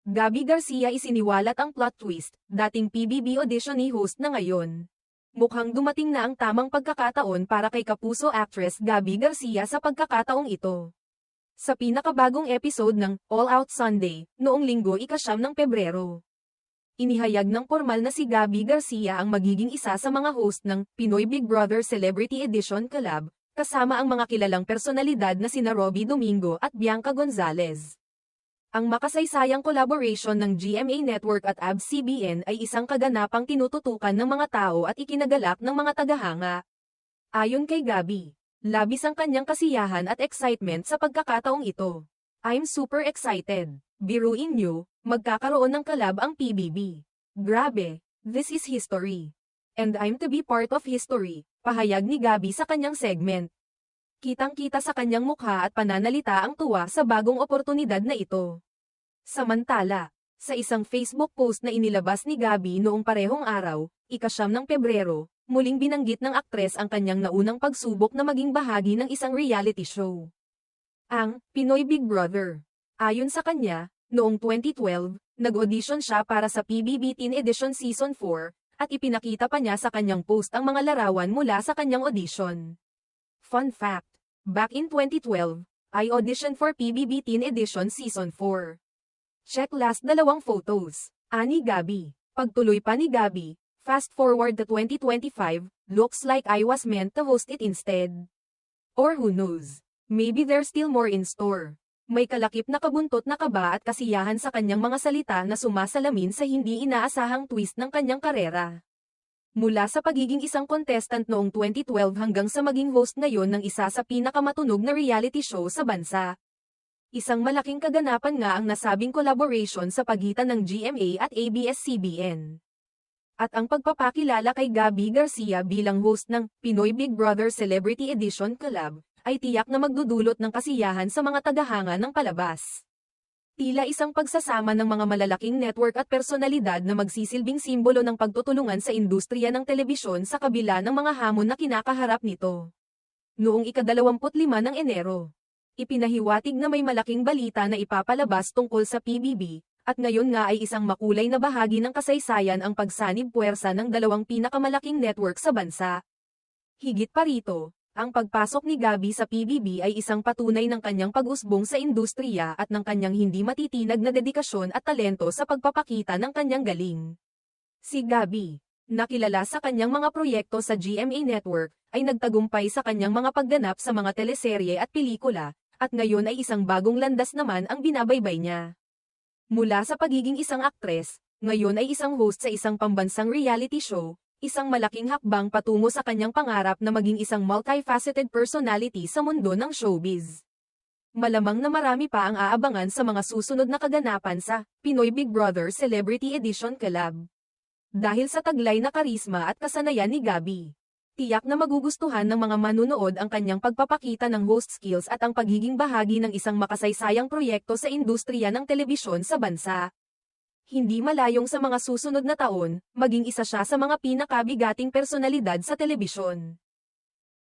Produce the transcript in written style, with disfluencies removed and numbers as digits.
Gabby Garcia isiniwalat ang plot twist, dating PBB auditionee host na ngayon. Mukhang dumating na ang tamang pagkakataon para kay kapuso actress Gabby Garcia sa pagkakataong ito. Sa pinakabagong episode ng All Out Sunday, noong linggo ika-9 ng Pebrero. Inihayag ng formal na si Gabby Garcia ang magiging isa sa mga host ng Pinoy Big Brother Celebrity Edition Collab, kasama ang mga kilalang personalidad na sina Robbie Domingo at Bianca Gonzalez. Ang makasaysayang collaboration ng GMA Network at ABS-CBN ay isang kaganapang tinututukan ng mga tao at ikinagalak ng mga tagahanga. Ayon kay Gabby, labis ang kanyang kasiyahan at excitement sa pagkakataong ito. I'm super excited. Biruin niyo, magkakaroon ng collab ang PBB. Grabe, this is history. And I'm to be part of history, pahayag ni Gabby sa kanyang segment. Kitang-kita sa kanyang mukha at pananalita ang tuwa sa bagong oportunidad na ito. Samantala, sa isang Facebook post na inilabas ni Gabby noong parehong araw, ika-9 ng Pebrero, muling binanggit ng aktres ang kanyang naunang pagsubok na maging bahagi ng isang reality show. Ang Pinoy Big Brother. Ayon sa kanya, noong 2012, nag-audition siya para sa PBB Teen Edition Season 4, at ipinakita pa niya sa kanyang post ang mga larawan mula sa kanyang audition. Fun fact, back in 2012, I auditioned for PBB Teen Edition Season 4. Check last dalawang photos. Ani Gabby. Pagtuloy pa ni Gabby, fast forward to 2025, looks like I was meant to host it instead. Or who knows, maybe there's still more in store. May kalakip na kabuntot na kaba at kasiyahan sa kanyang mga salita na sumasalamin sa hindi inaasahang twist ng kanyang karera. Mula sa pagiging isang contestant noong 2012 hanggang sa maging host ngayon ng isa sa pinakamatunog na reality show sa bansa. Isang malaking kaganapan nga ang nasabing collaboration sa pagitan ng GMA at ABS-CBN. At ang pagpapakilala kay Gabby Garcia bilang host ng Pinoy Big Brother Celebrity Edition Collab, ay tiyak na magdudulot ng kasiyahan sa mga tagahanga ng palabas. Tila isang pagsasama ng mga malalaking network at personalidad na magsisilbing simbolo ng pagtutulungan sa industriya ng telebisyon sa kabila ng mga hamon na kinakaharap nito. Noong ika-25 ng Enero, ipinahiwatig na may malaking balita na ipapalabas tungkol sa PBB, at ngayon nga ay isang makulay na bahagi ng kasaysayan ang pagsanib puwersa ng dalawang pinakamalaking network sa bansa. Higit pa rito, ang pagpasok ni Gabby sa PBB ay isang patunay ng kanyang pag-usbong sa industriya at ng kanyang hindi matitinag na dedikasyon at talento sa pagpapakita ng kanyang galing. Si Gabby, nakilala sa kanyang mga proyekto sa GMA Network, ay nagtagumpay sa kanyang mga pagganap sa mga teleserye at pelikula, at ngayon ay isang bagong landas naman ang binabaybay niya. Mula sa pagiging isang aktres, ngayon ay isang host sa isang pambansang reality show, isang malaking hakbang patungo sa kanyang pangarap na maging isang multifaceted personality sa mundo ng showbiz. Malamang na marami pa ang aabangan sa mga susunod na kaganapan sa Pinoy Big Brother Celebrity Edition Collab. Dahil sa taglay na karisma at kasanayan ni Gabby, tiyak na magugustuhan ng mga manunood ang kanyang pagpapakita ng host skills at ang pagiging bahagi ng isang makasaysayang proyekto sa industriya ng telebisyon sa bansa. Hindi malayong sa mga susunod na taon, maging isa siya sa mga pinakabigating personalidad sa telebisyon.